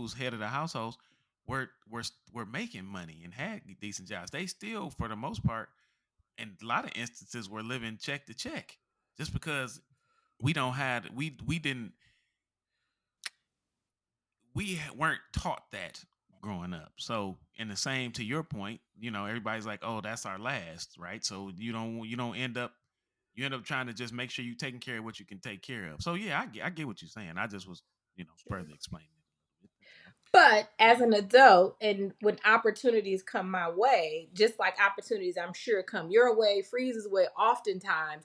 who's head of the households were making money and had decent jobs. They still, for the most part, in a lot of instances, were living check to check, just because we don't had we didn't we weren't taught that growing up. So, in the same to your point, everybody's like, "Oh, that's our last," right? So you don't end up trying to just make sure you're taking care of what you can take care of. So yeah, I get what you're saying. I just was further explaining it a little bit. That's all. But as an adult, and when opportunities come my way, just like opportunities I'm sure come your way, Freeze's way, oftentimes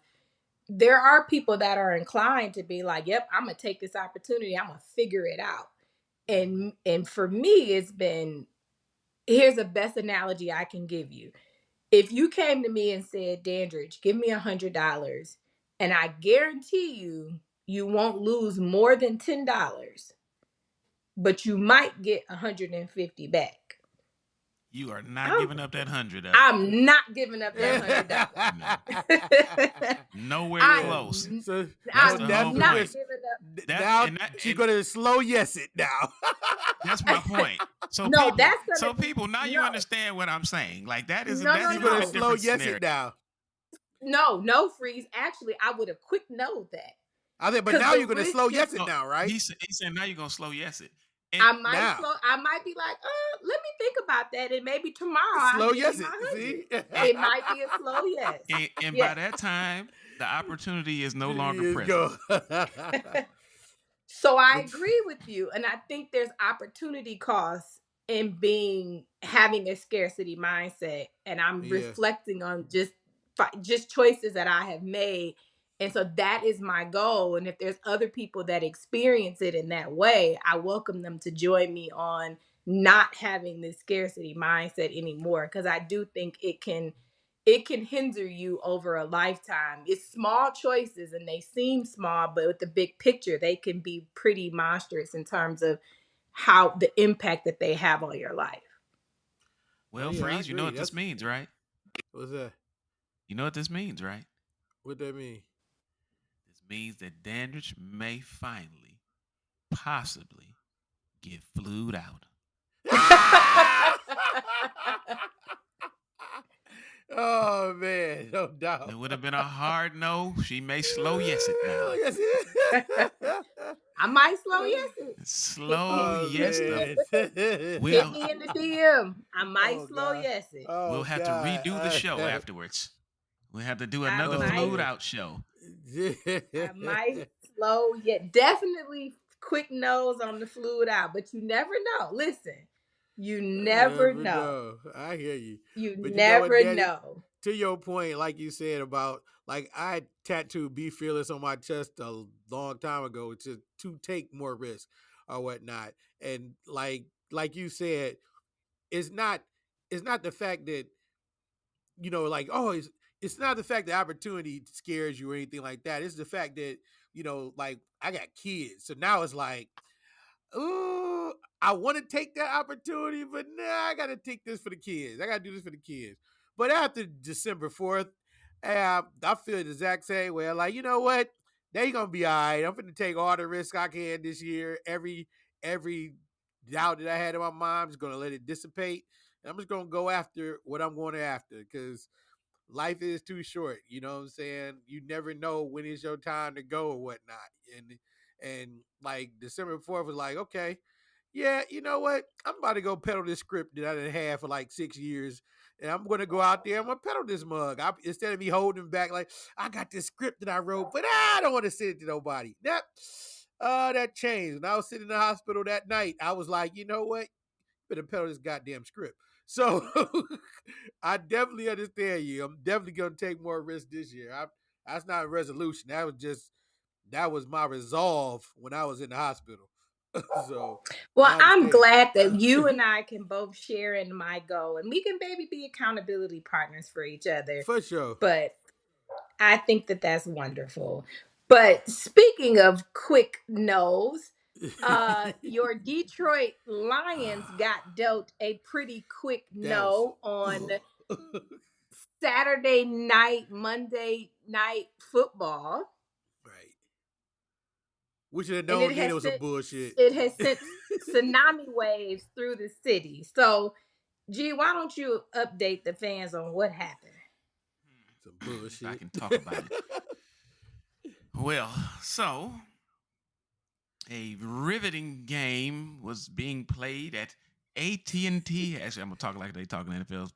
there are people that are inclined to be like, "Yep, I'm gonna take this opportunity. I'm gonna figure it out." And for me, it's been, here's the best analogy I can give you. If you came to me and said, Dandridge, give me $100, and I guarantee you won't lose more than $10, but you might get 150 back. You are not giving up that 100 up. I'm not giving up that $100. Nowhere close. So That's I'm the whole not point. giving up. Now she's gonna slow yes it now. That's my point. So No, people, that's gonna so be, people, now you no. understand what I'm saying. Like that is No, that's no, She's a gonna different slow yes scenario. it now. No, Freeze. Actually, I would have quick knowed that. I think, but now you're gonna slow yes it now, right? He said now you're gonna slow yes it. And I might be like, let me think about that, and maybe tomorrow slow I'll yes give you it. my See, it might be a slow yes. and Yeah. by that time, the opportunity is no longer present. So I agree with you, and I think there's opportunity costs in having a scarcity mindset, and I'm reflecting on just choices that I have made. And so that is my goal. And if there's other people that experience it in that way, I welcome them to join me on not having this scarcity mindset anymore. Because I do think it can hinder you over a lifetime. It's small choices and they seem small, but with the big picture, they can be pretty monstrous in terms of how the impact that they have on your life. Well, Freeze, you know what this means, right? What's that? You know what this means, right? What that mean? This means that Dandridge may finally, possibly, get flued out. Oh man, no doubt. It would have been a hard no. She may slow yes it now. I might slow yes it. Slow yes it. Hit me in the DM. I might slow yes it. We'll have to redo the show afterwards. We'll have to do another flued out show. I might slow definitely quick nose on the fluid out, but you never know. Listen, you never know. I hear you. You but never know. To your point, like you said about, like, I tattooed "Be Fearless" on my chest a long time ago to take more risk or whatnot. And like you said, it's not the fact that, like, oh, it's not the fact that opportunity scares you or anything like that. It's the fact that, like, I got kids. So now it's like, ooh, I want to take that opportunity, but I got to take this for the kids. I got to do this for the kids. But after December 4th, I feel the exact same way. Like, you know what? They going to be all right. I'm going to take all the risk I can this year. Every doubt that I had in my mind, I'm just going to let it dissipate. And I'm just going to go after what I'm going after, because life is too short. You know what I'm saying? You never know when it's your time to go or whatnot. And like December 4th was like, okay, yeah, you know what? I'm about to go pedal this script that I done had for like 6 years. And I'm going to go out there. I'm going to pedal this mug. Instead of me holding back, like, I got this script that I wrote, but I don't want to send it to nobody. That changed. When I was sitting in the hospital that night, I was like, you know what? Better pedal this goddamn script. So I definitely understand you. I'm definitely going to take more risks this year. That's not a resolution. That was my resolve when I was in the hospital. So, well, I'm glad that you and I can both share in my goal, and we can maybe be accountability partners for each other. For sure. But I think that that's wonderful. But speaking of quick no's, your Detroit Lions got dealt a pretty quick no on Saturday night, Monday night football. Right. We should have and known then it was some bullshit. it has sent tsunami waves through the city. So, G, why don't you update the fans on what happened? Some bullshit. If I can talk about it. Well, so a riveting game was being played at AT&T. Actually, I'm gonna talk like they talk in NFL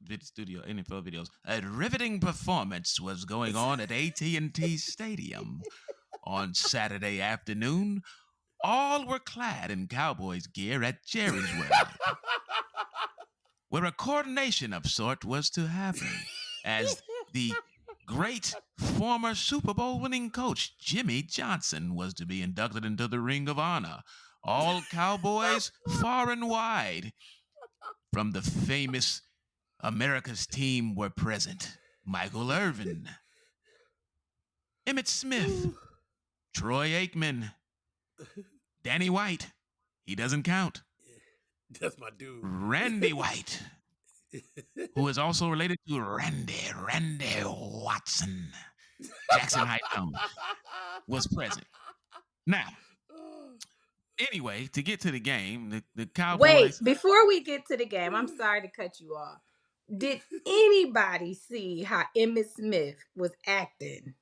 videos. A riveting performance was going on at AT&T Stadium on Saturday afternoon. All were clad in Cowboys gear at Jerry's World, where a coordination of sort was to happen, as the great former Super Bowl winning coach Jimmy Johnson was to be inducted into the Ring of Honor. All Cowboys far and wide from the famous America's team were present. Michael Irvin, Emmitt Smith, Troy Aikman, Danny White. He doesn't count. That's my dude. Randy White, who is also related to Randy Watson. Jackson Heights was present. Now, anyway, to get to the game, the Cowboys. Wait, before we get to the game, I'm sorry to cut you off. Did anybody see how Emmitt Smith was acting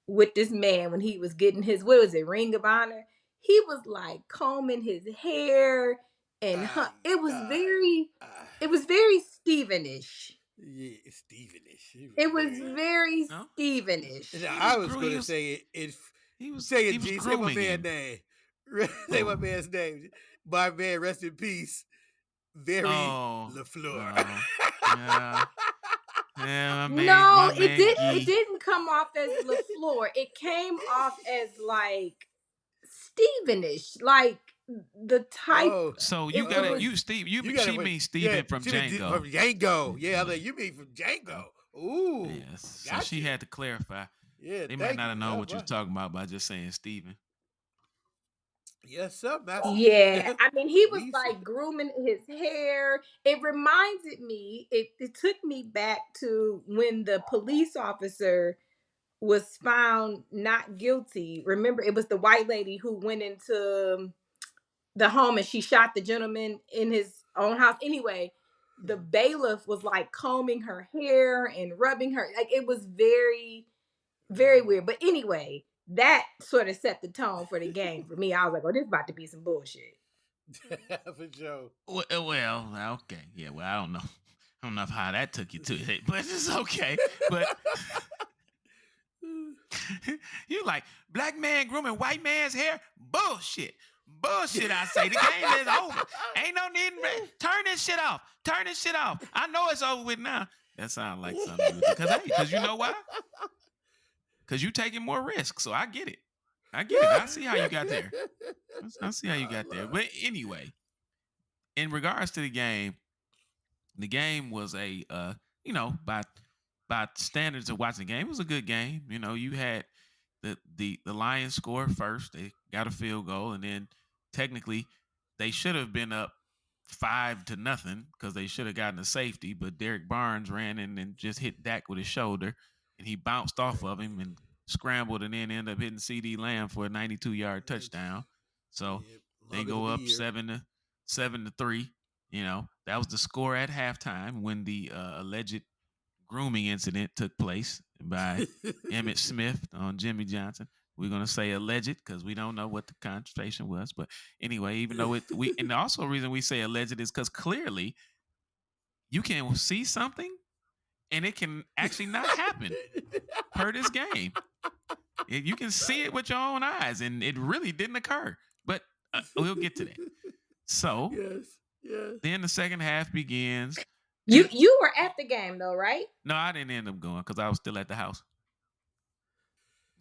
with this man when he was getting his, what was it, Ring of Honor? He was like combing his hair and it was very Stevenish. Yeah, Stevenish. It was very Stevenish. I was going to say it. He was saying, G, say my man's name. Say my man's name. My man, rest in peace. LaFleur. Yeah. Yeah, it didn't come off as LaFleur. It came off as like Stevenish, like the type. Oh, so you got it. She means Steven from Django. From Django. Yeah, I'm like, you mean from Django. Ooh. Yes. So she had to clarify. Yeah, they might not have known what you're talking about by just saying Steven. Yes, sir. Yeah, I mean, he was like grooming his hair. It reminded me, it took me back to when the police officer was found not guilty. Remember, it was the white lady who went into the home and she shot the gentleman in his own house. Anyway, the bailiff was like combing her hair and rubbing her. Like, it was very, very weird. But anyway, that sort of set the tone for the game for me. I was like, oh, this is about to be some bullshit. For sure. Well, okay. Yeah, well, I don't know. I don't know how that took you to it, but it's okay. But you like, black man grooming white man's hair? Bullshit. Bullshit, I say. The game is over. Ain't no need. Turn this shit off. Turn this shit off. I know it's over with now. That sounds like something. Because you know why? Because you taking more risks, so I get it. I see how you got there. But anyway, in regards to the game was a, by standards of watching the game, it was a good game. You know, you had the Lions score first. They got a field goal, and then technically they should have been up 5-0 because they should have gotten a safety, but Derek Barnes ran in and just hit Dak with his shoulder, and he bounced off of him and scrambled and then ended up hitting CD Lamb for a 92-yard touchdown. So they go up 7-3. You know, that was the score at halftime when the alleged grooming incident took place by Emmitt Smith on Jimmy Johnson. We're gonna say alleged because we don't know what the conversation was. But anyway, even though and also the reason we say alleged is because clearly you can see something and it can actually not happen per this game. You can see it with your own eyes, and it really didn't occur. But we'll get to that. So then the second half begins. You were at the game though, right? No, I didn't end up going because I was still at the house.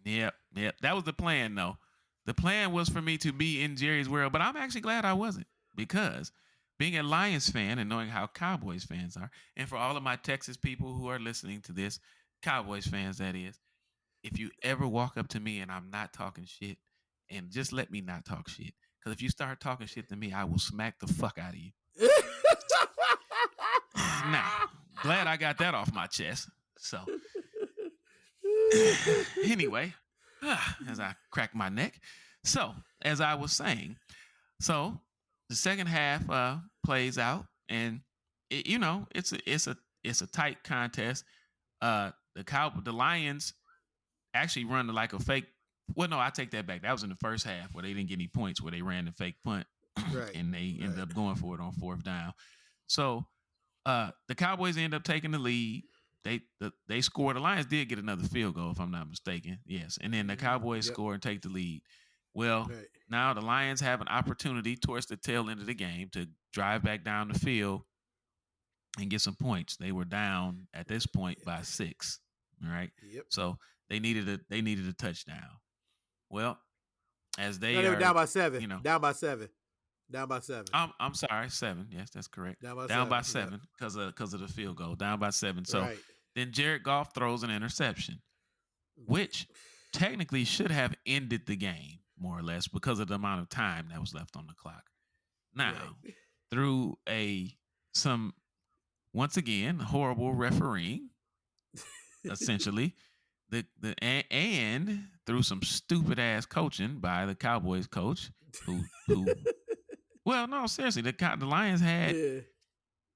Yep. That was the plan, though. The plan was for me to be in Jerry's World, but I'm actually glad I wasn't, because being a Lions fan and knowing how Cowboys fans are, and for all of my Texas people who are listening to this, Cowboys fans, that is, if you ever walk up to me and I'm not talking shit, and just let me not talk shit, because if you start talking shit to me, I will smack the fuck out of you. Now, glad I got that off my chest. So, anyway, as I crack my neck. So, as I was saying, so the second half plays out, and it's a tight contest. The Lions actually run like a fake. Well, no, I take that back. That was in the first half where they didn't get any points, where they ran the fake punt, Right. and they ended up going for it on fourth down. So the Cowboys end up taking the lead. They scored. The Lions did get another field goal, if I'm not mistaken. Yes, and then the Cowboys score and take the lead. Well, now the Lions have an opportunity towards the tail end of the game to drive back down the field and get some points. They were down at this point by 6. All right. Yep. So they needed a touchdown. Well, as they were are down by 7. Down by 7. Down by 7. I'm sorry, 7. Yes, that's correct. Down by 7 because of the field goal. Down by 7. So then Jared Goff throws an interception, which technically should have ended the game more or less because of the amount of time that was left on the clock. Now, through some once again horrible refereeing, essentially, and through some stupid ass coaching by the Cowboys coach who well, no, seriously, the Lions had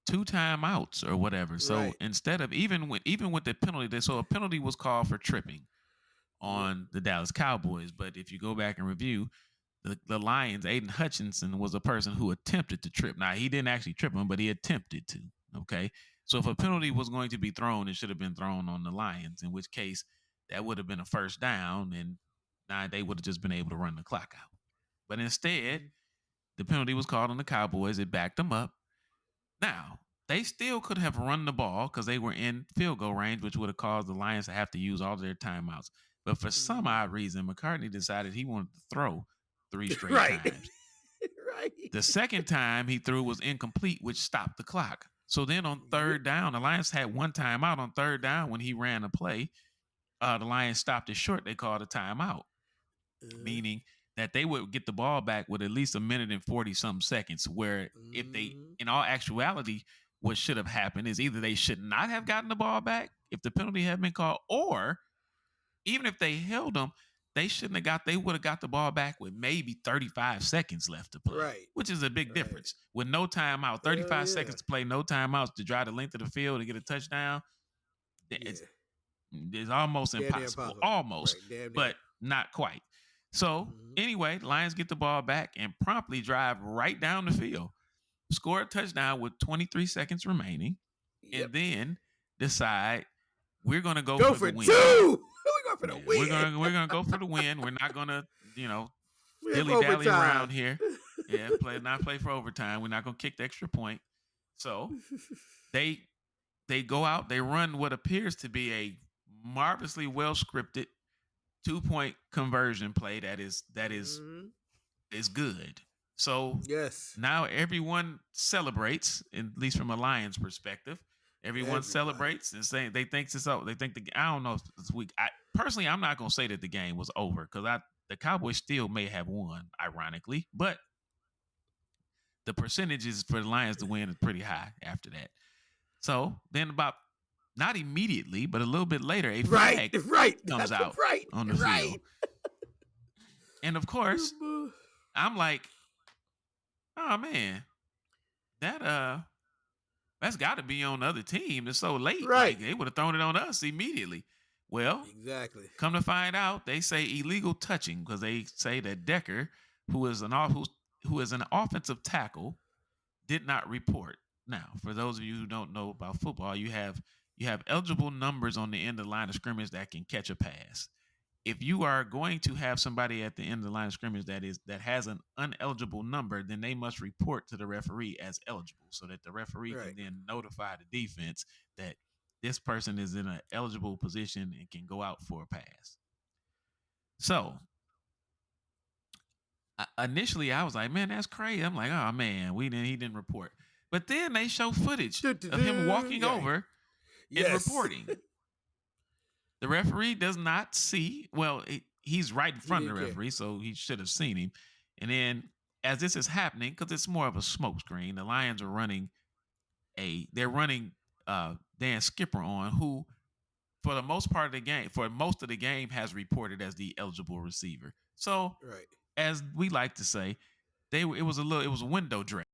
2 timeouts or whatever. So instead of even with the penalty, so a penalty was called for tripping on the Dallas Cowboys. But if you go back and review the Lions, Aiden Hutchinson was a person who attempted to trip. Now, he didn't actually trip him, but he attempted to. Okay. So if a penalty was going to be thrown, it should have been thrown on the Lions, in which case that would have been a first down, and now they would have just been able to run the clock out. But instead, the penalty was called on the Cowboys. It backed them up. Now, they still could have run the ball because they were in field goal range, which would have caused the Lions to have to use all of their timeouts. But for some odd reason, McCartney decided he wanted to throw 3 straight times. The second time he threw was incomplete, which stopped the clock. So then on third down, the Lions had 1 timeout on third down when he ran a play. The Lions stopped it short. They called a timeout, meaning that they would get the ball back with at least 1 minute and 40-something seconds, where if they, in all actuality, what should have happened is either they should not have gotten the ball back if the penalty had been called, or even if they held them, they would have got the ball back with maybe 35 seconds left to play, which is a big difference. With no timeout, 35 seconds to play, no timeouts to drive the length of the field and get a touchdown, it's almost impossible. Almost, but not quite. So anyway, Lions get the ball back and promptly drive right down the field, score a touchdown with 23 seconds remaining, and then decide we're going to go for the win. We're going for the win. We're gonna go for the win. We're not gonna, dilly dally around here. Yeah, play for overtime. We're not gonna kick the extra point. So they go out. They run what appears to be a marvelously well scripted 2-point conversion play that is good. So now everyone celebrates, at least from a Lions perspective. Everyone celebrates and saying they think it's over. They think I don't know if it's weak. Personally, I'm not gonna say that the game was over because the Cowboys still may have won, ironically, but the percentages for the Lions to win is pretty high after that. So then not immediately, but a little bit later, a flag comes out on the field. And of course, I'm like, oh man, that's got to be on the other team. It's so late. Like, they would have thrown it on us immediately. Well, come to find out, they say illegal touching because they say that Decker, who is an offensive tackle, did not report. Now, for those of you who don't know about football, you have eligible numbers on the end of the line of scrimmage that can catch a pass. If you are going to have somebody at the end of the line of scrimmage that has an uneligible number, then they must report to the referee as eligible so that the referee can then notify the defense that this person is in an eligible position and can go out for a pass. So initially I was like, man, that's crazy. I'm like, oh man, he didn't report. But then they show footage of him walking over and reporting. The referee does not see. Well, he's right in front of the referee, so he should have seen him. And then, as this is happening, because it's more of a smoke screen, the Lions are running Dan Skipper on, who for the most part of the game, for most of the game, has reported as the eligible receiver. So, Right. as we like to say, it was a window dress.